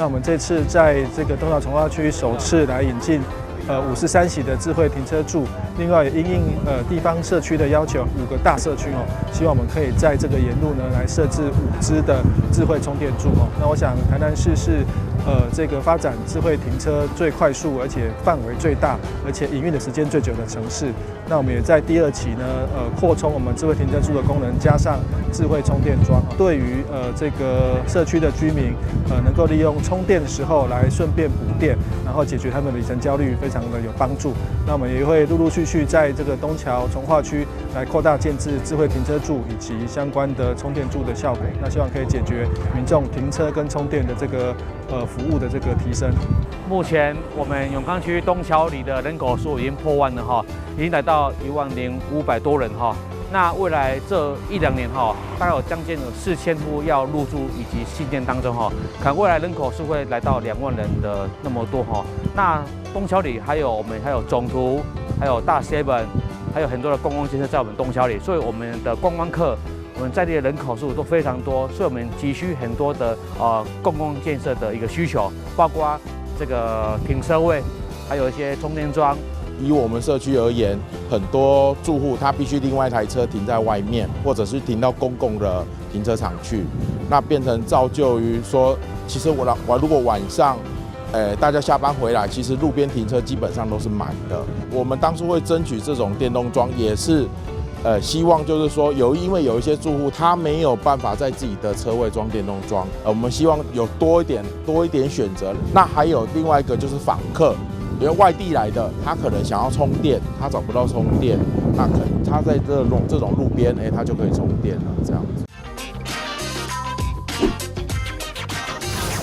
那我们这次在这个东桥重划区首次来引进53席的智慧停车柱，另外也因应地方社区的要求，5个大社区希望我们可以在这个沿路呢来设置5支的智慧充电柱那我想台南市是这个发展智慧停车最快速，而且范围最大，而且营运的时间最久的城市。那我们也在第2期呢扩充我们智慧停车柱的功能，加上智慧充电桩，对于这个社区的居民能够利用充电的时候来顺便补电，然后解决他们的里程焦虑，非常的有帮助。那我们也会陆陆续续在这个东桥重划区来扩大建置智慧停车柱以及相关的充电柱的效果，那希望可以解决民众停车跟充电的这个服务的这个提升。目前我们永康区东桥里的人口数已经破万了已经来到10500多人那未来这1-2年大概有将近4000户要入住以及新建当中可能未来人口是会来到2万人的那么多那东桥里还有总图，还有大 7， 还有很多的公共建设在我们东桥里，所以我们的观光客，我们在地的人口数都非常多，所以我们急需很多的公共建设的一个需求，包括这个停车位，还有一些充电桩。以我们社区而言，很多住户他必须另外一台车停在外面，或者是停到公共的停车场去，那变成造就于说，其实我如果晚上，大家下班回来，其实路边停车基本上都是满的。我们当初会争取这种电动桩，也是，希望就是说因为有一些住户他没有办法在自己的车位装电动桩，我们希望有多一点选择。那还有另外一个就是访客。因为外地来的，他可能想要充电，他找不到充电，那可能他在这种路边，他就可以充电了，这样子。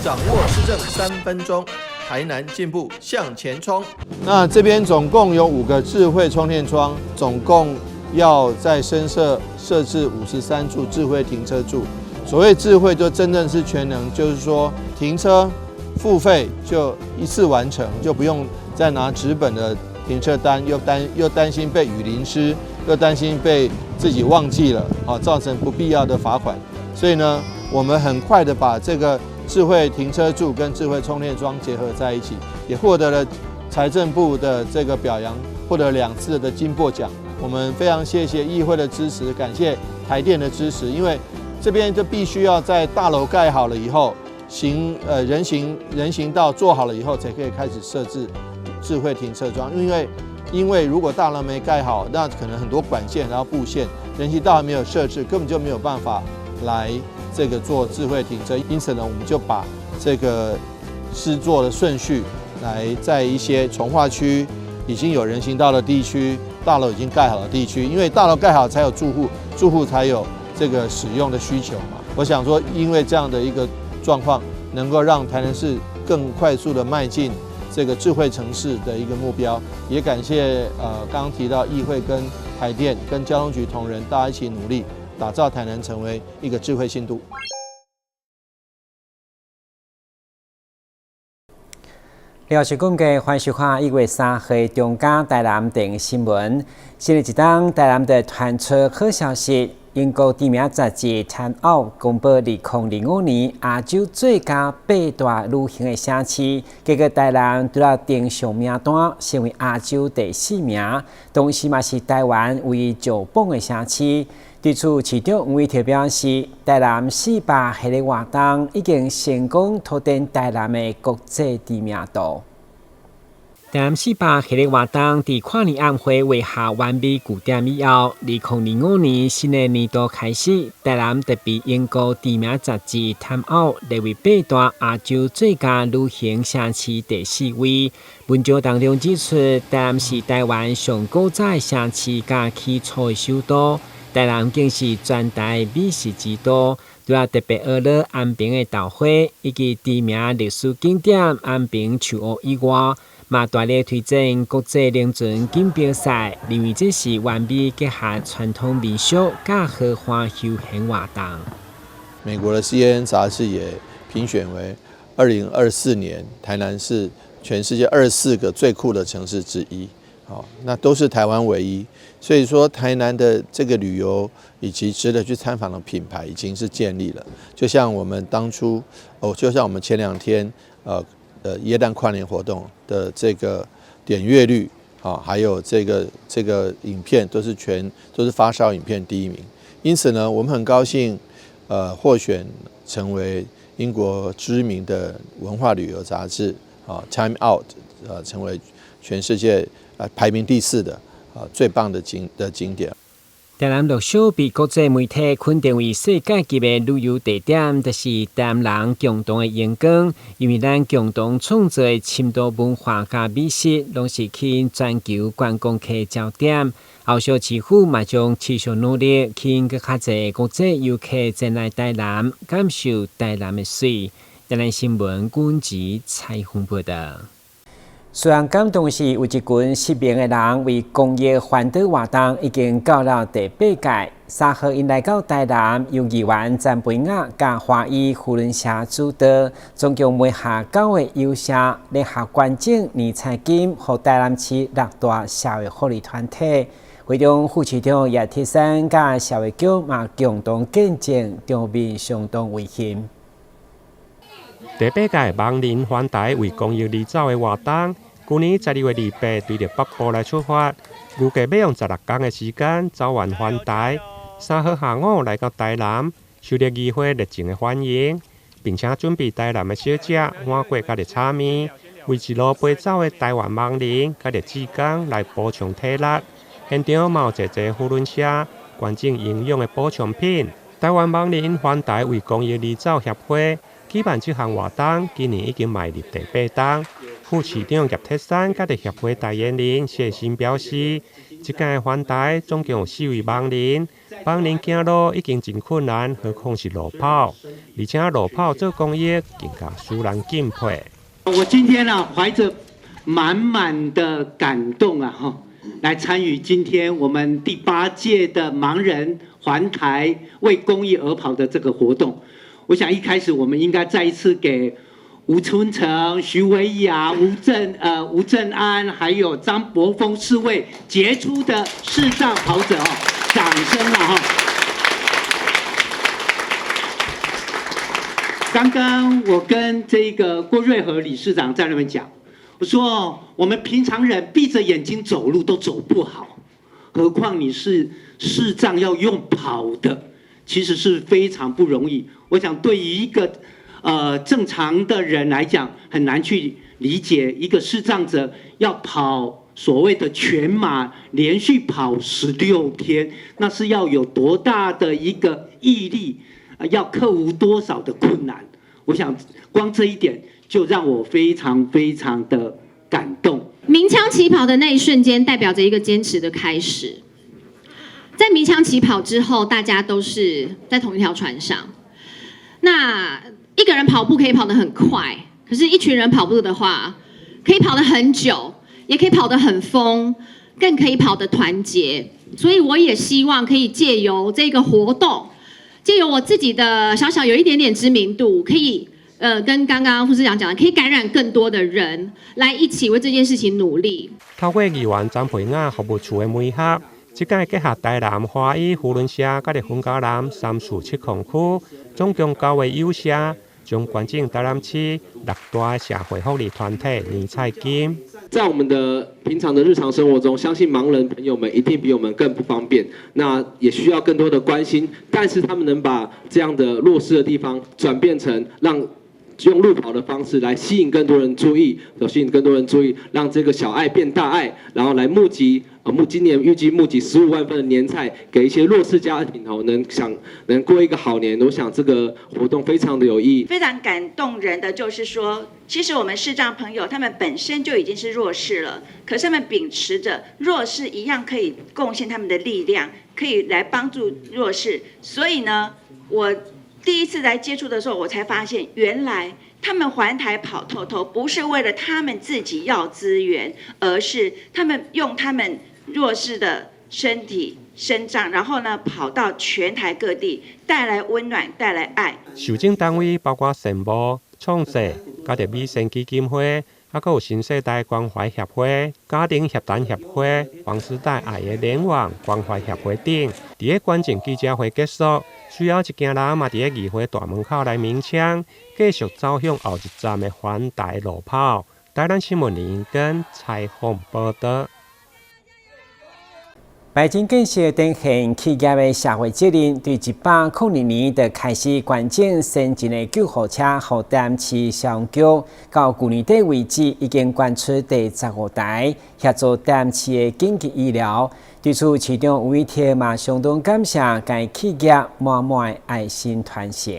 掌握市政3分钟，台南进步向前冲。那这边总共有5个智慧充电桩，总共要在深设置53处智慧停车柱。所谓智慧，就真正是全能，就是说停车付费就一次完成，就不用再拿纸本的停车单，又担心被雨淋湿，又担心被自己忘记了，造成不必要的罚款。所以呢，我们很快的把这个智慧停车柱跟智慧充电桩结合在一起，也获得了财政部的这个表扬，获得2次的金擘奖。我们非常谢谢议会的支持，感谢台电的支持，因为这边就必须要在大楼盖好了以后，人行道做好了以后，才可以开始设置智慧停车桩。因为如果大楼没盖好，那可能很多管线然后布线，人行道还没有设置，根本就没有办法来这个做智慧停车。因此呢，我们就把这个施作的顺序来在一些重划区已经有人行道的地区，大楼已经盖好的地区，因为大楼盖好才有住户，住户才有这个使用的需求嘛。我想说，因为这样的一个状况，能够让台南市更快速的迈进这个智慧城市的一个目标，也感谢刚刚提到议会跟台电跟交通局同仁，大家一起努力，打造台南成为一个智慧新都。了是讲嘅，欢迎收看1月3日中港台南电视新闻。新的一档台南的传出好消息，英国知名杂志《Time Out》公布2005年亚洲最佳8大旅行的城市，结果台南除了登上名单，成为亚洲第4名，同时嘛是台湾唯一上榜的城市。对此，市长黄伟哲表示，台南400系列活动已经成功拓展台南的国际知名度。台南400系列活动伫跨年晚会画下完美句点以后，2005年新的年度开始，台南特别英国知名杂志《Time Out》列为8大亚洲最佳旅行城市第4位。文章当中指出，台南是台湾上古早的城市加起初的首都。台南更是全台美食之都，除了特别娱乐安平的豆花，以及知名历史景点安平树屋以外，嘛大力推荐国际凌船锦标赛，认为这是完美结合传统民俗甲豪华休闲活动。美国的 CNN 杂志也评选为2024年台南是全世界24个最酷的城市之一。那都是台湾唯一。所以说，台南的这个旅游以及值得去参访的品牌已经是建立了。就像我们当初，就像我们前2天耶诞跨年活动的这个点阅率，还有这个影片都是发烧影片第1名。因此呢，我们很高兴，获选成为英国知名的文化旅游杂志Time Out， 成为全世界排名第4的最棒的景点。台南陆续被国际媒体肯定为世界级的旅游地点，就是台南人共同的荣光。因为咱共同创造的深度文化甲美食，拢是吸引全球观光客焦点。后续市府嘛将持续努力，吸引更较侪国际游客前来台南，感受台南的水。台南新闻阮吉采访报道。虽然感动是有一群10名的人为公益环岛活动已经到了第8届，3號因來到台南，由議員詹培雅甲華裔扶輪社主導，總共買下9個遊社，聯合捐贈年菜金，予台南市6大社會福利團體。會中副市長葉鐵生甲社會局嘛共同見證，場面相當溫馨。第8屆網林環台為公益而走的活動。去年12月28對着北部來出發，預計要用16天的時間走完環台。3號下午來到台南，受到議會熱情的歡迎，並且準備台南的小食、碗粿甲炒麵，為一路陪走的台灣網林甲志工來補充體力。現場嘛有濟濟扶輪社捐贈營養的補充品。台灣網林環台為公益而走協會舉辦這項活動，今年已經邁入第8檔。副市長葉鐵山甲協會代言人謝新表示，這屆環台總共有4位網林行路已經真困難，何況是路跑，而且路跑做公益更加使人敬佩。我今天懷着滿滿的感動來參與今天我們第8屆的盲人環台為公益而跑的這個活動。我想一開始我們應該再一次給吳春成、徐維雅、吳正安，還有張博峰4位傑出的視障跑者掌聲了剛剛我跟這個郭瑞和理事長在那邊講，我說我們平常人閉着眼睛走路都走不好，何況你是視障要用跑的，其實是非常不容易。我想對於一個正常的人來講，很難去理解一個視障者要跑所謂的全馬，連續跑16天，那是要有多大的一個毅力，要克服多少的困難。我想光這一點就讓我非常非常的感動。鳴槍起跑的那一瞬間，代表着一個堅持的開始。在鳴槍起跑之後，大家都是在同一條船上。那一個人跑步可以跑得很快，可是一群人跑步的話，可以跑得很久，也可以跑得很瘋，更可以跑得團結。所以我也希望可以借由這個活動，借由我自己的小小有一點點知名度，可以跟剛剛副市長講的，可以感染更多的人，來一起為這件事情努力。透過議員詹培雅服務處的媒合，這屆結合台南華裔扶輪社甲粉甲南3處7控區，總共9位友社，將捐贈台南市6大社會福利團體年菜金。在我們的平常的日常生活中，相信盲人朋友們一定比我們更不方便，那也需要更多的關心。但是他們能把這樣的弱勢的地方轉變成讓用路跑的方式來吸引更多人注意，讓這個小愛變大愛，然後來募集。今年預計募集15萬份的年菜，給一些弱勢家庭能過一個好年。我想這個活動非常的有意義。非常感動人的就是說，其實我們視障朋友他們本身就已經是弱勢了，可是他們秉持着弱勢一樣可以貢獻他們的力量，可以來幫助弱勢。所以呢，我第一次來接觸的時候，我才發現原來他們環台跑透透不是為了他們自己要資源，而是他們用他們弱勢的身體身障，然後呢跑到全台各地，帶來溫暖，帶來愛。受贈單位包括神保、創世、嘉德美生基金會，还有新世代关怀协会、家庭协谈协会、黄时代爱的联网关怀协会等。伫个关键记者会结束，随后一行人嘛伫个议会大门口来鸣枪，继续走向后一站的环台路跑。台南新闻林跟采访报道。北京建设展现企业的社会责任，对102年就开始关键先进的救护车和电池上局，到去年底为止已经捐出第15台，协助电池的紧急医疗。对此，市长吴宇天嘛相当感谢该企业满满的爱心传承。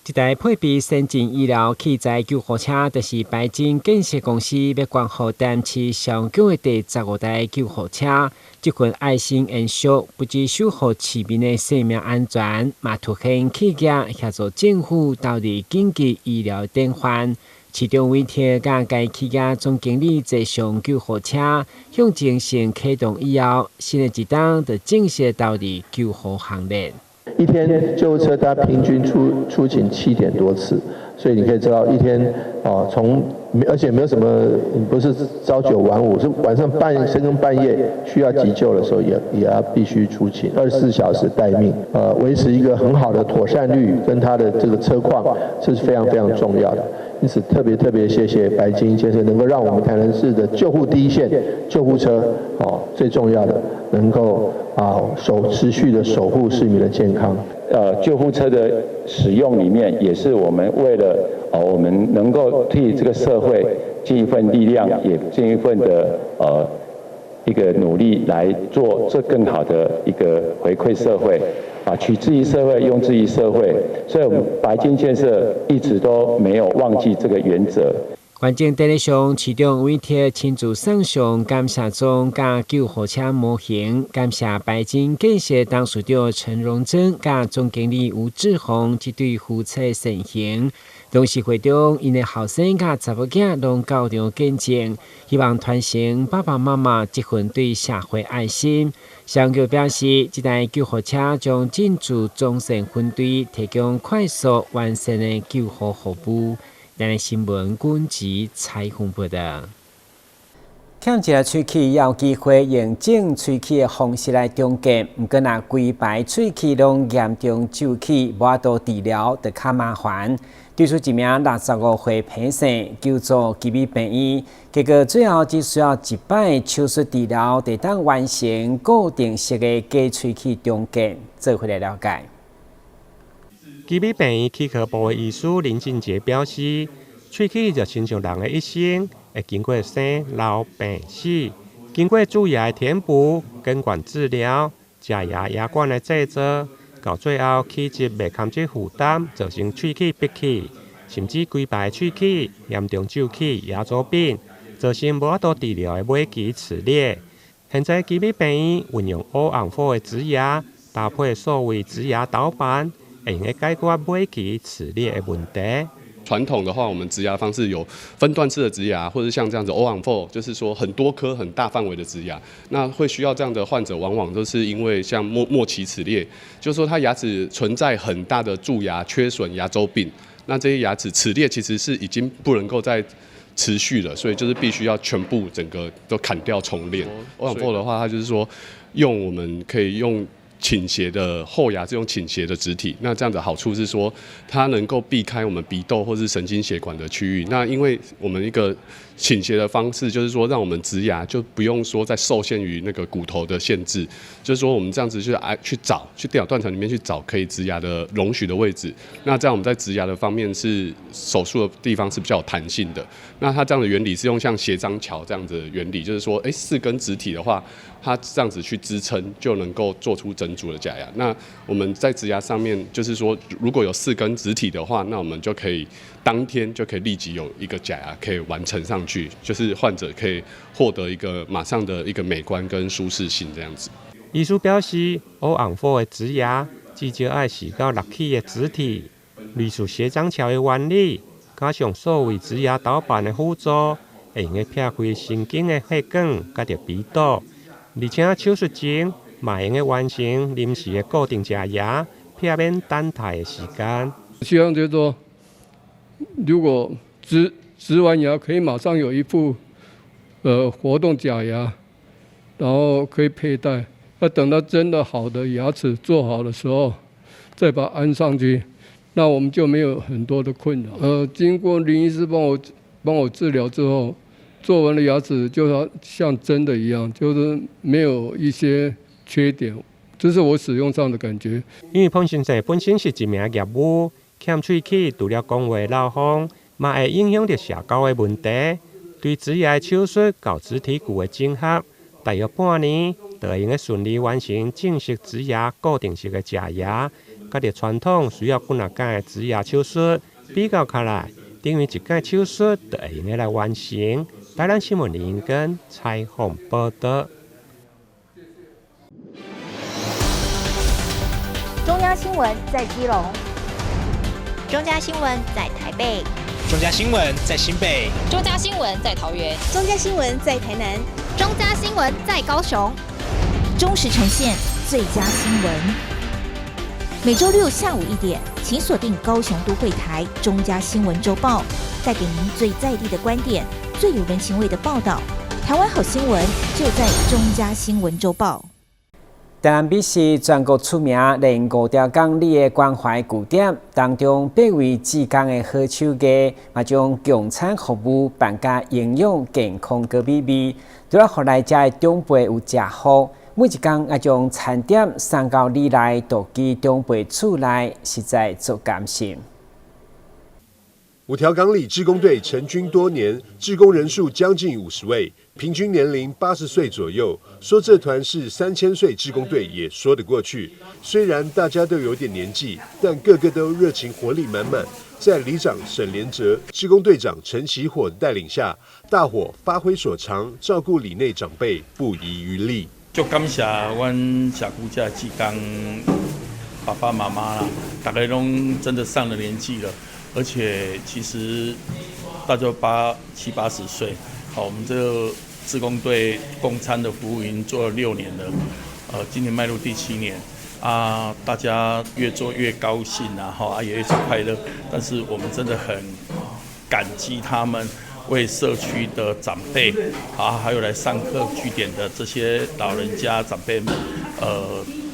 这台配备先进医疗器材救护车，就是北京建设公司要捐予电池上局的第15台救护车。这份爱心延续，不只守护市民的生命安全，嘛凸显企业协助政府投入紧急医疗典范。市长委贴甲该企业总经理坐上救护车，向前线启动以后，新的一档就正式投入救护行列。一天救护车它平均出勤7点多次，所以你可以知道一天而且没有什么不是朝9晚5，是晚上深更半夜需要急救的时候也要必须出勤，24小时待命，维持一个很好的妥善率跟它的这个车况，这是非常非常重要的。因此特别谢谢白金先生，能够让我们台南市的救护第一线救护车最重要的能够持续的守护市民的健康。救护车的使用里面，也是我们为了我们能够替这个社会尽一份力量，也尽一份的一个努力来做这更好的一个回馈社会。取之于社会，用之于社会，所以我们白金建设一直都没有忘记这个原则。关键典礼上，市长委贴亲自送上感谢状甲救护车模型，感谢白金建设董事长陈荣珍甲总经理吴志宏这对夫妻成行。董事会中，因的后生甲查某囝拢到场见证，希望传承爸爸妈妈这份对社会爱心。上局表示，这台救护车将进驻中线分队，提供快速完善的救护服务。台南新闻军集采访报道。欠一个喙齿也有机会用整喙齿的方式来中检，不过若规排喙齿拢严重蛀齿，无法度治疗，就较麻烦。对此，一名65岁病生求助吉美病院，结果最后只需要1摆手术治疗，就当完成固定式的假喙齿中检。做回来了解。吉美病院齿科部的医师林俊杰表示，喙齿就亲像人的一生，会经过生、老、病、死，经过蛀牙的填补、根管治疗、假牙、牙冠的制作，到最后齿质袂堪这负担，造成喙齿闭起，甚至规排喙齿严重蛀齿、牙周病，造成无法度治疗的尾期齿裂。现在吉美病院运用O-on-4的植牙，搭配所谓植牙导板，会用来解决尾期齿裂的问题。传统的话，我们植牙方式有分段式的植牙，或者像这样子 O-on-4，就是说很多颗很大范围的植牙。那会需要这样的患者，往往都是因为像末期齿裂，就是说他牙齿存在很大的蛀牙、缺损、牙周病。那这些牙齿齿裂其实是已经不能够再持续了，所以就是必须要全部整个都砍掉重练。O-on-4的话，它就是说我们可以用倾斜的后牙，这种倾斜的植体，那这样的好处是说，它能够避开我们鼻窦或是神经血管的区域。那因为我们一个倾斜的方式，就是说让我们植牙就不用说再受限于那个骨头的限制，就是说我们这样子去电脑断层里面去找可以植牙的容许的位置。那这样我们在植牙的方面是手术的地方是比较有弹性的。那它这样的原理是用像斜张桥这样子的原理，就是说，4根植体的话，它这样子去支撑就能够做出整组的假牙。那我们在植牙上面，就是说，如果有4根植体的话，那我们就可以当天就可以立即有一个假牙可以完成上去，就是患者可以获得一个马上的一个美观跟舒适性这样子。医师表示，O-on-4的植牙至少要4到6起的植体，类似斜张桥的原理，加上所谓植牙导板的辅助，会用来撇开神经的血管甲着鼻窦，而且手术前嘛用来完成临时的固定假牙，避免等待的时间。希望就是说，如果植完牙可以马上有一副活动假牙，然后可以佩戴。要等到真的好的牙齿做好的时候，再把它安上去，那我们就没有很多的困扰。经过林医师帮我治疗之后，做完的牙齿就像真的一样，就是没有一些缺点，这是我使用上的感觉。因为彭先生本身是一名业务，欠喙齿除了讲话老风，嘛会影响到社交的问题。对植牙手术到植体具的整合，大约半年，就会用顺利完成正式植牙固定式的假牙。甲着传统需要几啊天的植牙手术比较起来，等于一天手术就会用来完成。台南新闻林英根采访报道。中央新闻在基隆，中嘉新闻在台北，中嘉新闻在新北，中嘉新闻在桃园，中嘉新闻在台南，中嘉新闻在高雄，忠实呈现最佳新闻。每周六下午1点，请锁定高雄都会台中嘉新闻周报，带给您最在地的观点，最有人情味的报道。台湾好新闻就在中嘉新闻周报。台南美是全国出名连5条港里的关怀据点，当中8位志工的好手艺，嘛将共餐服务办甲营养健康个美味，除了互来遮的长辈有食好，每一工也将餐点送到里内独居长辈厝内，实在足甘心。5条港里志工队成军多年，志工人数将近50位，平均年龄80岁左右。说这团是3000岁志工队也说得过去。虽然大家都有点年纪，但个个都热情活力满满。在里长沈连哲、志工队长陈其火的带领下，大伙发挥所长，照顾里内长辈，不遗余力。就感谢阮社区这志工爸爸妈妈啦，大家都真的上了年纪了。而且其实大家70、80岁，好，我们这个志工队共餐的服务已经做了6年了，今年迈入第7年，啊，大家越做越高兴啊，也越快乐。但是我们真的很感激他们为社区的长辈啊，还有来上课据点的这些老人家长辈们，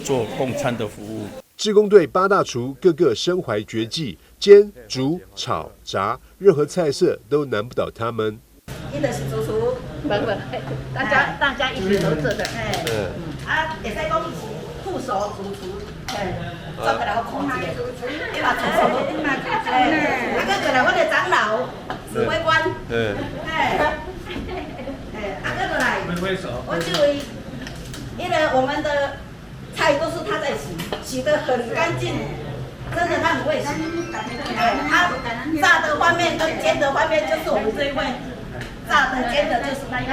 做共餐的服务。志工队8大厨个个身怀绝技，煎、煮、炒、炸，任何菜色都难不倒他们。伊就是主厨，大家一起合作的，会使讲伊是副手主厨，做起来我控制的，你嘛主厨，搁过来我的长老指挥官，搁过来，我就因为我们的菜都是他在洗得很干净，真的他很会洗。他炸的方面跟煎的方面就是我们这一位，炸的煎的就是那一位。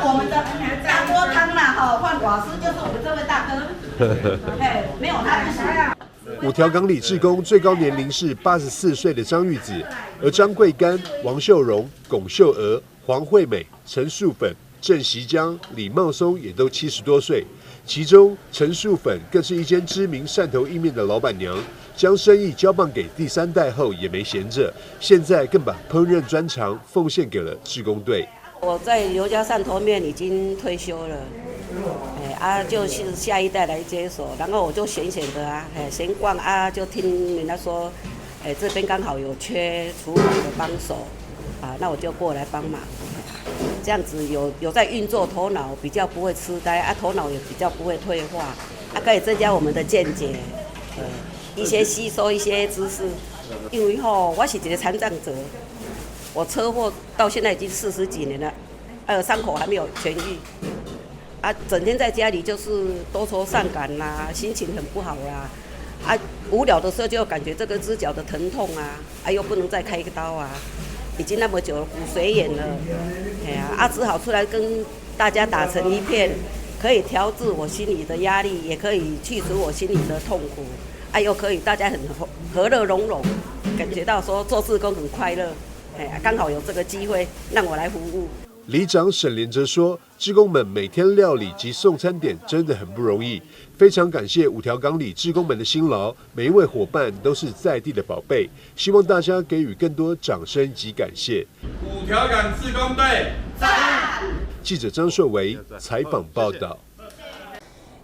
我们的大锅汤啦，换瓦斯就是我们这位大哥。没有他不行。 5条港里志工最高年龄是84岁的张玉子，而张桂干、王秀荣、龚秀娥、黄惠美、陈素粉、郑习江、李茂松也都70多岁。其中陈素粉更是一间知名汕头意面的老板娘，将生意交棒给第3代后也没闲着，现在更把烹饪专长奉献给了志工队。我在刘家汕头面已经退休了。 就是下一代来接手，然后我就闲的闲逛就听人家说，这边刚好有缺厨房的帮手，那我就过来帮忙，这样子有在运作，头脑比较不会痴呆，头脑也比较不会退化，可以增加我们的见解，一些吸收一些知识，因为我是一个残障者，我车祸到现在已经40几年了，伤口还没有痊愈。 整天在家里就是多愁善感啦，心情很不好啦，无聊的时候就感觉这个肢脚的疼痛又不能再开一个刀已经那么久了，骨髓炎了，只好出来跟大家打成一片，可以调治我心里的压力，也可以去除我心里的痛苦，又可以大家很和乐融融，感觉到说做志工很快乐，刚好有这个机会让我来服务。里长沈连哲说，志工们每天料理及送餐点真的很不容易，非常感谢五条港里志工们的辛劳，每一位伙伴都是在地的宝贝，希望大家给予更多掌声及感谢。五条港志工队赞！记者张硕维采访报道。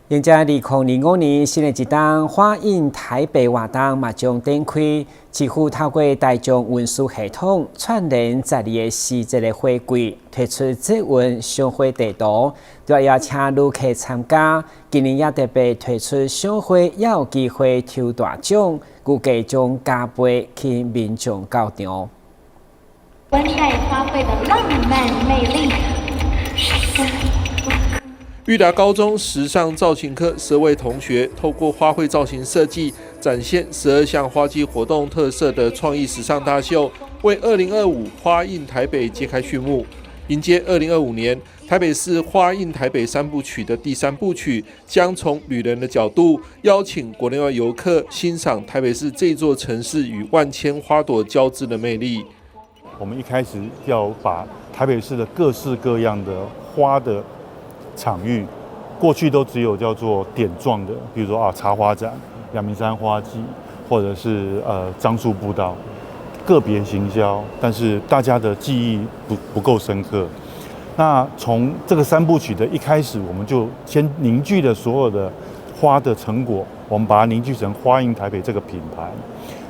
迎接2005年新的一档花印台北活动嘛将展开，市府透过大众运输系统串联12个市镇的货柜，推出捷运商会地图，主要邀请旅客参加。今年也特别推出商会也有机会抽大奖，估计将加倍去民众到场。温带花卉的浪漫魅力。裕达高中时尚造型科12位同学透过花卉造型设计，展现12项花季活动特色的创意时尚大秀，为2025花印台北揭开序幕。迎接2025年台北市花印台北3部曲的第3部曲，将从旅人的角度，邀请国内外游客欣赏台北市这座城市与万千花朵交织的魅力。我们一开始要把台北市的各式各样的花的场域，过去都只有叫做点状的，比如说茶花展、阳明山花季，或者是樟树步道，个别行销，但是大家的记忆不够深刻。那从这个3部曲的一开始，我们就先凝聚了所有的花的成果，我们把它凝聚成花印台北这个品牌。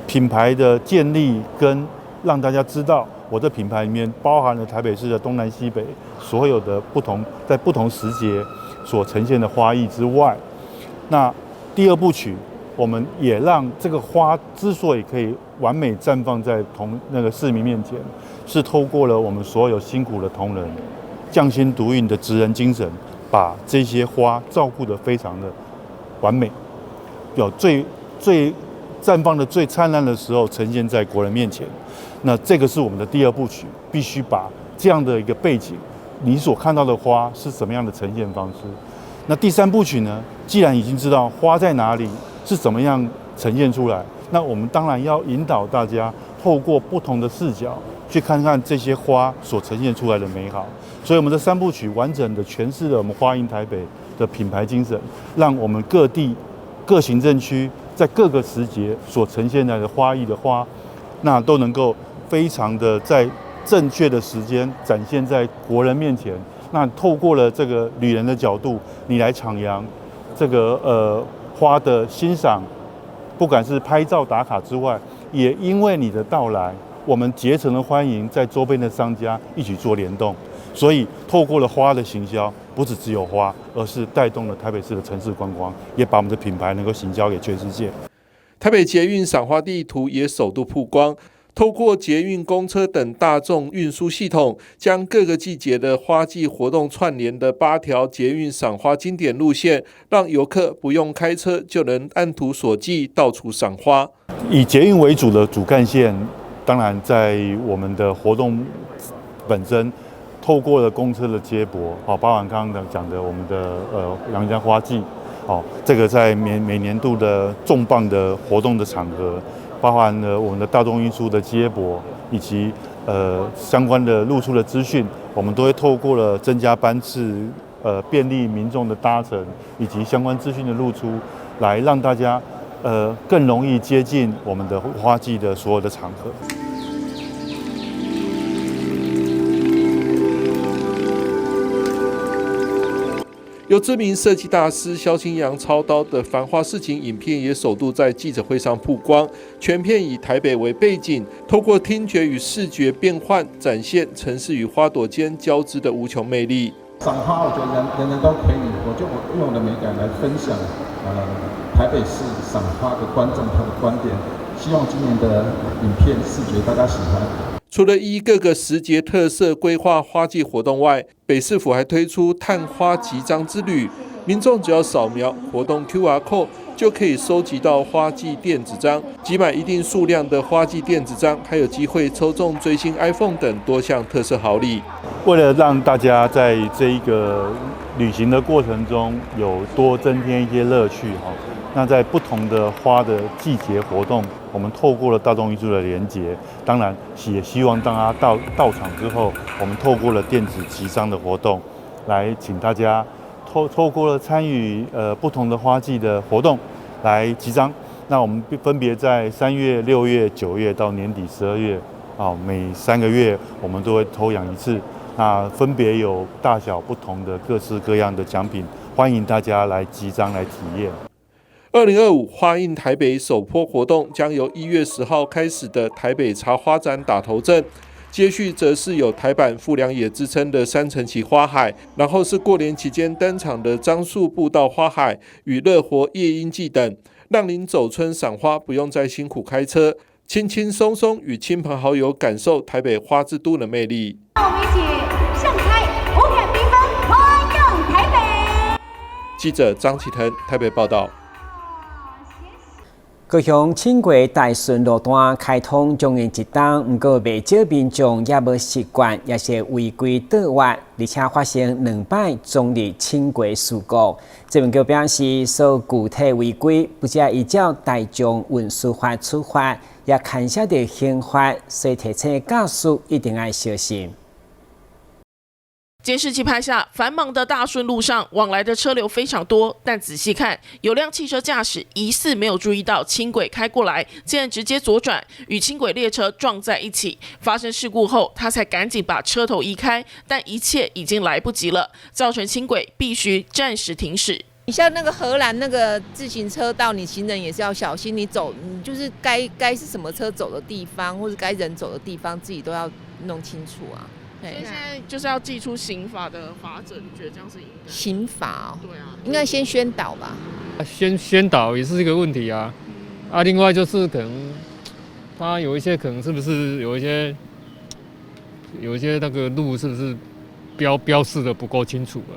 品牌的建立跟让大家知道，我这品牌里面包含了台北市的东南西北所有的在不同时节所呈现的花艺之外，那第2部曲我们也让这个花之所以可以完美绽放在那个市民面前，是透过了我们所有辛苦的同仁匠心独运的职人精神，把这些花照顾得非常的完美，有最绽放的最灿烂的时候呈现在国人面前。那这个是我们的第2部曲，必须把这样的一个背景，你所看到的花是什么样的呈现方式。那第3部曲呢，既然已经知道花在哪里，是怎么样呈现出来，那我们当然要引导大家透过不同的视角去看看这些花所呈现出来的美好。所以我们的3部曲完整的诠释了我们花印台北的品牌精神，让我们各地各行政区在各个时节所呈现的花艺的花，那都能够非常的在正确的时间展现在国人面前。那透过了这个旅人的角度，你来徜徉这个花的欣赏，不管是拍照打卡之外，也因为你的到来，我们竭诚的欢迎在周边的商家一起做联动。所以透过了花的行销，不只有花，而是带动了台北市的城市观光，也把我们的品牌能够行销给全世界。台北捷运赏花地图也首度曝光，透过捷运、公车等大众运输系统，将各个季节的花季活动串联的8条捷运赏花经典路线，让游客不用开车就能按图索骥到处赏花。以捷运为主的主干线，当然在我们的活动本身，透过了公车的接驳，包含刚刚讲的我们的阳明山花季，这个在每年度的重磅的活动的场合，包含了我们的大众运输的接驳，以及相关的露出的资讯，我们都会透过了增加班次，便利民众的搭乘，以及相关资讯的露出，来让大家更容易接近我们的花季的所有的场合。由知名设计大师萧清扬操刀的繁花市情影片也首度在记者会上曝光，全片以台北为背景，透过听觉与视觉变换，展现城市与花朵间交织的无穷魅力。赏花，我觉得人人都可以，我就用我的美感来分享，台北市赏花的观众他的观点，希望今年的影片视觉大家喜欢。除了依各个时节特色规划花季活动外，北市府还推出探花集章之旅，民众只要扫描活动 QR code 就可以收集到花季电子章，集买一定数量的花季电子章，还有机会抽中最新 iPhone 等多项特色好礼。为了让大家在这一个旅行的过程中有多增添一些乐趣哈，那在不同的花的季节活动，我们透过了大众运输的连结，当然也希望当他到场之后，我们透过了电子集章的活动，来请大家透过了参与不同的花季的活动来集章。那我们分别在3月、6月、9月到年底12月每3个月我们都会抽奖一次。那分别有大小不同的各式各样的奖品，欢迎大家来集章来体验。2025花印台北首波活动将由1月10号开始的台北茶花展打头阵，接续则是有台版富良野之称的3层旗花海，然后是过年期间登场的樟树步道花海与乐活夜莺季等，让您走春赏花不用再辛苦开车，轻轻松松与亲朋好友感受台北花之都的魅力。让我们一起盛开五感缤纷，花样台北。记者张启腾台北报道。高雄轻轨大顺路段开通将近1档，不过不少民众也无习惯，也是违规倒弯，而且发生2摆中立轻轨事故。这份稿表示，所具体违规不只依照大众运输法处罚，也牵涉到刑法，所以提醒驾驶一定要小心。监视器拍下繁忙的大顺路上，往来的车流非常多，但仔细看，有辆汽车驾驶疑似没有注意到轻轨开过来，竟然直接左转，与轻轨列车撞在一起。发生事故后，他才赶紧把车头移开，但一切已经来不及了，造成轻轨必须暂时停驶。你像那个荷兰那个自行车道，你行人也是要小心，你就是该是什么车走的地方，或者该人走的地方，自己都要弄清楚啊。所以现在就是要祭出刑法的法则，你觉得这样是应该？刑法对啊，应该先宣导吧。宣导也是一个问题啊。另外就是可能它有一些可能是不是有一些那个路是不是标示的不够清楚啊？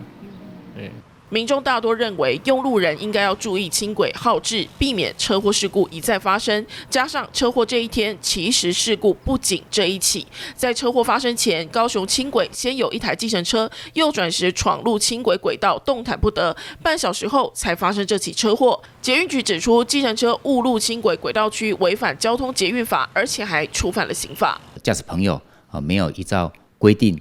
民众大多认为，用路人应该要注意轻轨号志，避免车祸事故一再发生。加上车祸这一天，其实事故不仅这一起。在车祸发生前，高雄轻轨先有一台计程车右转时闯入轻轨轨道，动弹不得，半小时后才发生这起车祸。捷运局指出，计程车误入轻轨轨道区，违反交通捷运法，而且还触犯了刑法。驾驶朋友没有依照规定。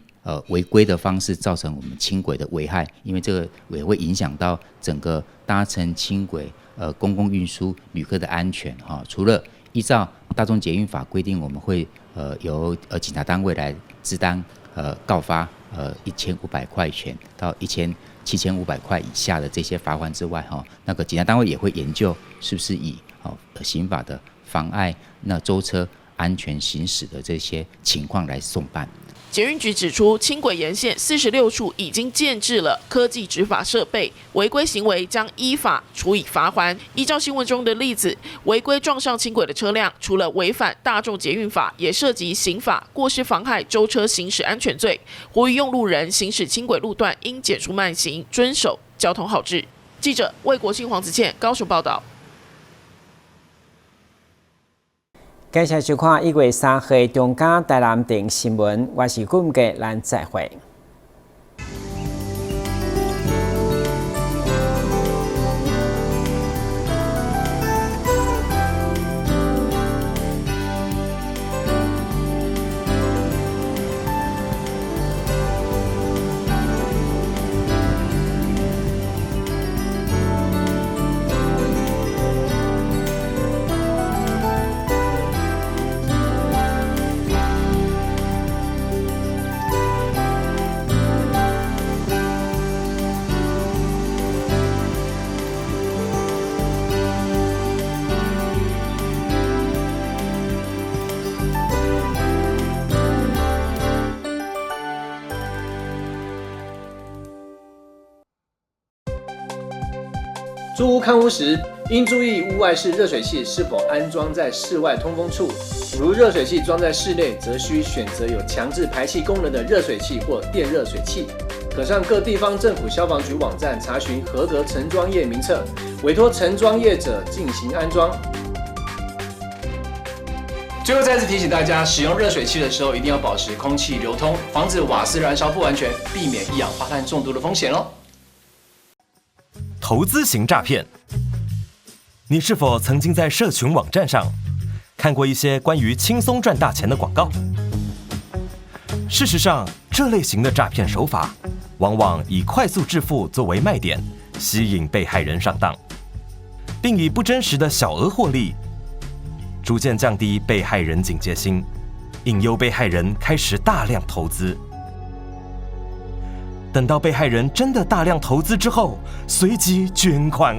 违规的方式造成我们轻轨的危害，因为这个也会影响到整个搭乘轻轨公共运输旅客的安全哈。除了依照大众捷运法规定，我们会由警察单位来支担告发1500块钱到7500块以下的这些罚款之外哈，那个警察单位也会研究是不是以刑法的妨碍那舟车安全行驶的这些情况来送办。捷运局指出，轻轨沿线46处已经建置了科技执法设备，违规行为将依法处以罚锾。依照新闻中的例子，违规撞上轻轨的车辆，除了违反大众捷运法，也涉及刑法过失妨害舟车行驶安全罪。呼吁用路人行驶轻轨路段应减速慢行，遵守交通号志。记者魏国庆、黄子倩高雄报道。感谢收看1月3日中嘉台南电新闻，我是顾家，咱再会。租屋看屋时，应注意屋外式热水器是否安装在室外通风处。如热水器装在室内，则需选择有强制排气功能的热水器或电热水器。可上各地方政府消防局网站查询合格承装业名册，委托承装业者进行安装。最后再次提醒大家，使用热水器的时候一定要保持空气流通，防止瓦斯燃烧不完全，避免一氧化碳中毒的风险哦。投资型诈骗，你是否曾经在社群网站上看过一些关于轻松赚大钱的广告？事实上，这类型的诈骗手法往往以快速致富作为卖点，吸引被害人上当，并以不真实的小额获利，逐渐降低被害人警戒心，引诱被害人开始大量投资。等到被害人真的大量投资之后，随即捐款